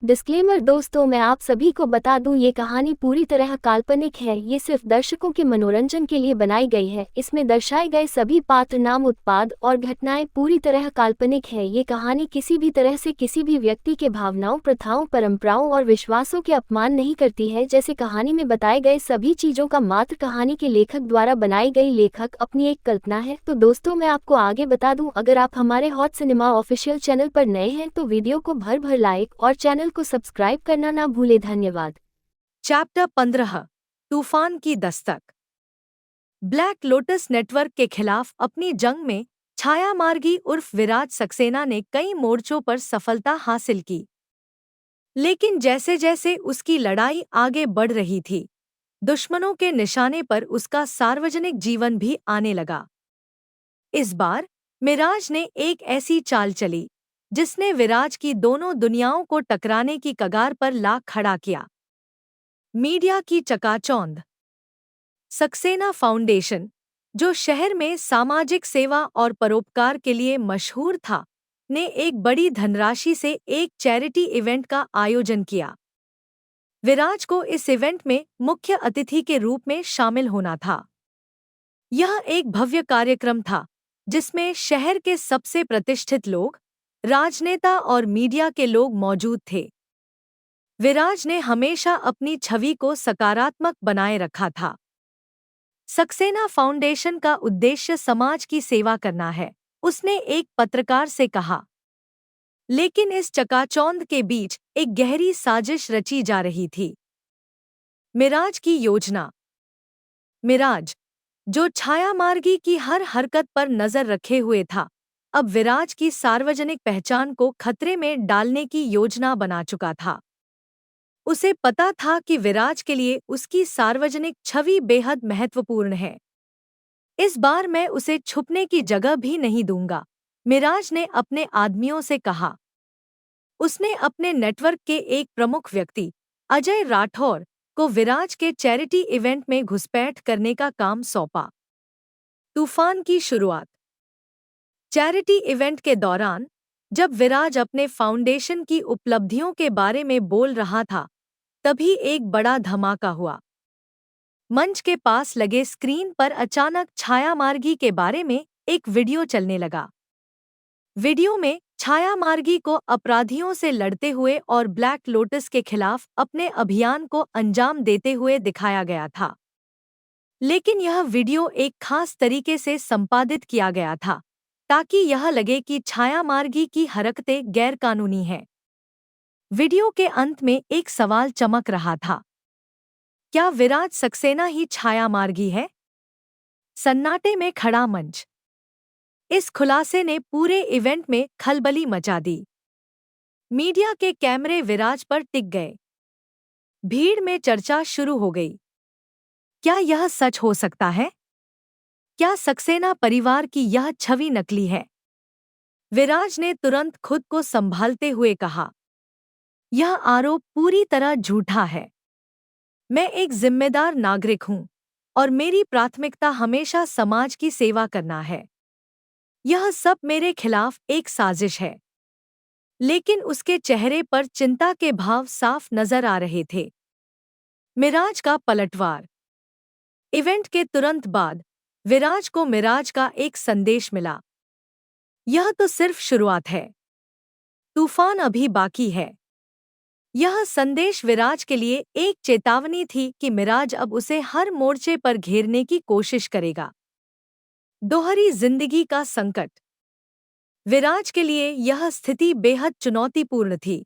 Disclaimer दोस्तों, मैं आप सभी को बता दूं, ये कहानी पूरी तरह काल्पनिक है। ये सिर्फ दर्शकों के मनोरंजन के लिए बनाई गई है। इसमें दर्शाए गए सभी पात्र, नाम, उत्पाद और घटनाएं पूरी तरह काल्पनिक है। ये कहानी किसी भी तरह से किसी भी व्यक्ति के भावनाओं, प्रथाओं, परंपराओं और विश्वासों के अपमान नहीं करती है। जैसे कहानी में बताए गए सभी चीजों का मात्र कहानी के लेखक द्वारा बनाई गई लेखक अपनी एक कल्पना है। तो दोस्तों, मैं आपको आगे बता दूं, अगर आप हमारे हॉट सिनेमा ऑफिशियल चैनल पर नए हैं तो वीडियो को भर भर लाइक और चैनल को सब्सक्राइब करना ना भूले। धन्यवाद। चैप्टर 15 तूफान की दस्तक। ब्लैक लोटस नेटवर्क के खिलाफ अपनी जंग में छायामार्गी उर्फ विराज सक्सेना ने कई मोर्चों पर सफलता हासिल की। लेकिन जैसे जैसे उसकी लड़ाई आगे बढ़ रही थी, दुश्मनों के निशाने पर उसका सार्वजनिक जीवन भी आने लगा। इस बार मिराज ने एक ऐसी चाल चली जिसने विराज की दोनों दुनियाओं को टकराने की कगार पर ला खड़ा किया। मीडिया की चकाचौंध। सक्सेना फाउंडेशन, जो शहर में सामाजिक सेवा और परोपकार के लिए मशहूर था, ने एक बड़ी धनराशि से एक चैरिटी इवेंट का आयोजन किया। विराज को इस इवेंट में मुख्य अतिथि के रूप में शामिल होना था। यह एक भव्य कार्यक्रम था जिसमें शहर के सबसे प्रतिष्ठित लोग, राजनेता और मीडिया के लोग मौजूद थे। विराज ने हमेशा अपनी छवि को सकारात्मक बनाए रखा था। सक्सेना फाउंडेशन का उद्देश्य समाज की सेवा करना है, उसने एक पत्रकार से कहा। लेकिन इस चकाचौंध के बीच एक गहरी साजिश रची जा रही थी। मिराज की योजना। मिराज, जो छायामार्गी की हर हरकत पर नजर रखे हुए था, अब विराज की सार्वजनिक पहचान को खतरे में डालने की योजना बना चुका था। उसे पता था कि विराज के लिए उसकी सार्वजनिक छवि बेहद महत्वपूर्ण है। इस बार मैं उसे छुपने की जगह भी नहीं दूंगा, मिराज ने अपने आदमियों से कहा। उसने अपने नेटवर्क के एक प्रमुख व्यक्ति, अजय राठौर, को विराज के चैरिटी इवेंट में घुसपैठ करने का काम सौंपा। तूफान की शुरुआत। चैरिटी इवेंट के दौरान, जब विराज अपने फाउंडेशन की उपलब्धियों के बारे में बोल रहा था, तभी एक बड़ा धमाका हुआ। मंच के पास लगे स्क्रीन पर अचानक छायामार्गी के बारे में एक वीडियो चलने लगा। वीडियो में छायामार्गी को अपराधियों से लड़ते हुए और ब्लैक लोटस के खिलाफ अपने अभियान को अंजाम देते हुए दिखाया गया था। लेकिन यह वीडियो एक खास तरीके से संपादित किया गया था ताकि यह लगे कि छायामार्गी की हरकतें गैरकानूनी हैं। वीडियो के अंत में एक सवाल चमक रहा था। क्या विराज सक्सेना ही छायामार्गी है? सन्नाटे में खड़ा मंच। इस खुलासे ने पूरे इवेंट में खलबली मचा दी। मीडिया के कैमरे विराज पर टिक गए। भीड़ में चर्चा शुरू हो गई। क्या यह सच हो सकता है? क्या सक्सेना परिवार की यह छवि नकली है? विराज ने तुरंत खुद को संभालते हुए कहा, यह आरोप पूरी तरह झूठा है। मैं एक जिम्मेदार नागरिक हूं और मेरी प्राथमिकता हमेशा समाज की सेवा करना है। यह सब मेरे खिलाफ एक साजिश है। लेकिन उसके चेहरे पर चिंता के भाव साफ नजर आ रहे थे। मिराज का पलटवार। इवेंट के तुरंत बाद विराज को मिराज का एक संदेश मिला। यह तो सिर्फ शुरुआत है, तूफान अभी बाकी है। यह संदेश विराज के लिए एक चेतावनी थी कि मिराज अब उसे हर मोर्चे पर घेरने की कोशिश करेगा। दोहरी जिंदगी का संकट। विराज के लिए यह स्थिति बेहद चुनौतीपूर्ण थी।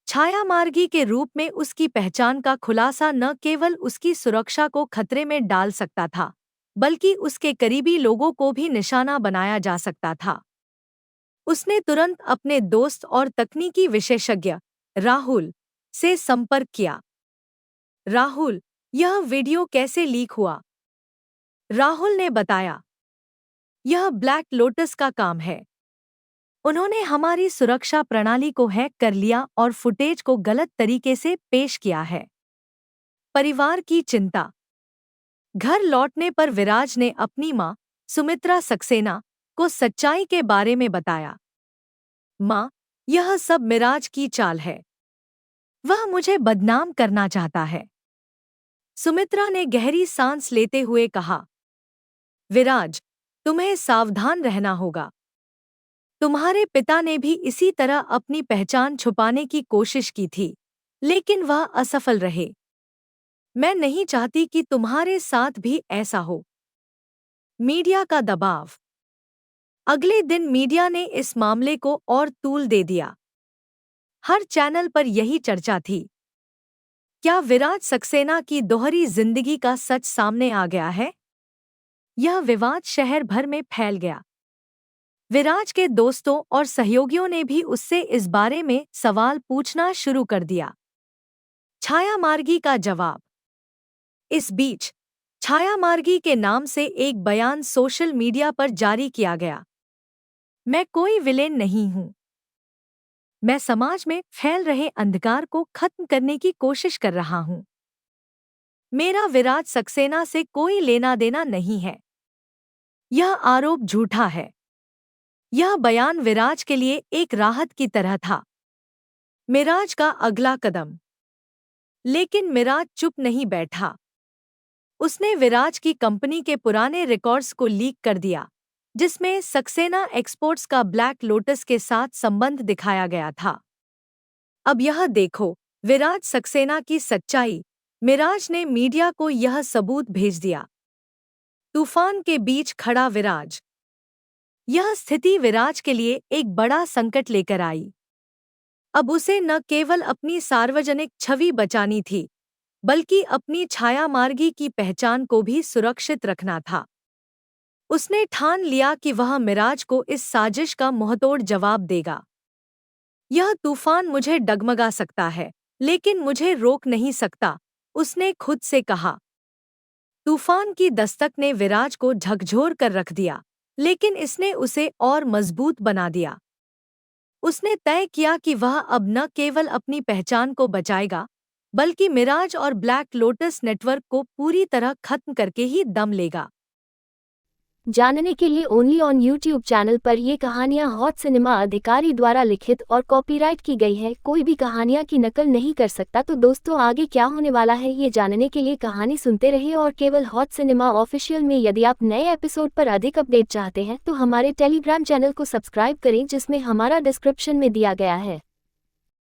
छायामार्गी के रूप में उसकी पहचान का खुलासा न केवल उसकी सुरक्षा को खतरे में डाल सकता था, बल्कि उसके करीबी लोगों को भी निशाना बनाया जा सकता था। उसने तुरंत अपने दोस्त और तकनीकी विशेषज्ञ राहुल से संपर्क किया। राहुल, यह वीडियो कैसे लीक हुआ? राहुल ने बताया, यह ब्लैक लोटस का काम है। उन्होंने हमारी सुरक्षा प्रणाली को हैक कर लिया और फुटेज को गलत तरीके से पेश किया है। परिवार की चिंता। घर लौटने पर विराज ने अपनी मां, सुमित्रा सक्सेना, को सच्चाई के बारे में बताया। मां, यह सब मिराज की चाल है। वह मुझे बदनाम करना चाहता है। सुमित्रा ने गहरी सांस लेते हुए कहा, विराज, तुम्हें सावधान रहना होगा। तुम्हारे पिता ने भी इसी तरह अपनी पहचान छुपाने की कोशिश की थी, लेकिन वह असफल रहे। मैं नहीं चाहती कि तुम्हारे साथ भी ऐसा हो। मीडिया का दबाव। अगले दिन मीडिया ने इस मामले को और तूल दे दिया। हर चैनल पर यही चर्चा थी। क्या विराज सक्सेना की दोहरी जिंदगी का सच सामने आ गया है? यह विवाद शहर भर में फैल गया। विराज के दोस्तों और सहयोगियों ने भी उससे इस बारे में सवाल पूछना शुरू कर दिया। छाया मार्गी का जवाब। इस बीच छाया मार्गी के नाम से एक बयान सोशल मीडिया पर जारी किया गया। मैं कोई विलेन नहीं हूं। मैं समाज में फैल रहे अंधकार को खत्म करने की कोशिश कर रहा हूं। मेरा विराज सक्सेना से कोई लेना देना नहीं है। यह आरोप झूठा है। यह बयान विराज के लिए एक राहत की तरह था। मिराज का अगला कदम। लेकिन मिराज चुप नहीं बैठा। उसने विराज की कंपनी के पुराने रिकॉर्ड्स को लीक कर दिया, जिसमें सक्सेना एक्सपोर्ट्स का ब्लैक लोटस के साथ संबंध दिखाया गया था। अब यह देखो विराज सक्सेना की सच्चाई। मिराज ने मीडिया को यह सबूत भेज दिया। तूफान के बीच खड़ा विराज। यह स्थिति विराज के लिए एक बड़ा संकट लेकर आई। अब उसे न केवल अपनी सार्वजनिक छवि बचानी थी, बल्कि अपनी छाया मार्गी की पहचान को भी सुरक्षित रखना था। उसने ठान लिया कि वह मिराज को इस साजिश का मुंहतोड़ जवाब देगा। यह तूफान मुझे डगमगा सकता है, लेकिन मुझे रोक नहीं सकता, उसने खुद से कहा। तूफान की दस्तक ने विराज को झकझोर कर रख दिया, लेकिन इसने उसे और मजबूत बना दिया। उसने तय किया कि वह अब न केवल अपनी पहचान को बचाएगा, बल्कि मिराज और ब्लैक लोटस नेटवर्क को पूरी तरह खत्म करके ही दम लेगा। जानने के लिए ओनली ऑन यूट्यूब चैनल पर ये कहानियाँ हॉट सिनेमा अधिकारी द्वारा लिखित और कॉपीराइट की गई है। कोई भी कहानियाँ की नकल नहीं कर सकता। तो दोस्तों आगे क्या होने वाला है ये जानने के लिए कहानी सुनते रहिए और केवल हॉट सिनेमा ऑफिशियल में यदि आप नए एपिसोड पर अधिक अपडेट चाहते हैं तो हमारे टेलीग्राम चैनल को सब्सक्राइब करें, जिसमें हमारा डिस्क्रिप्शन में दिया गया है।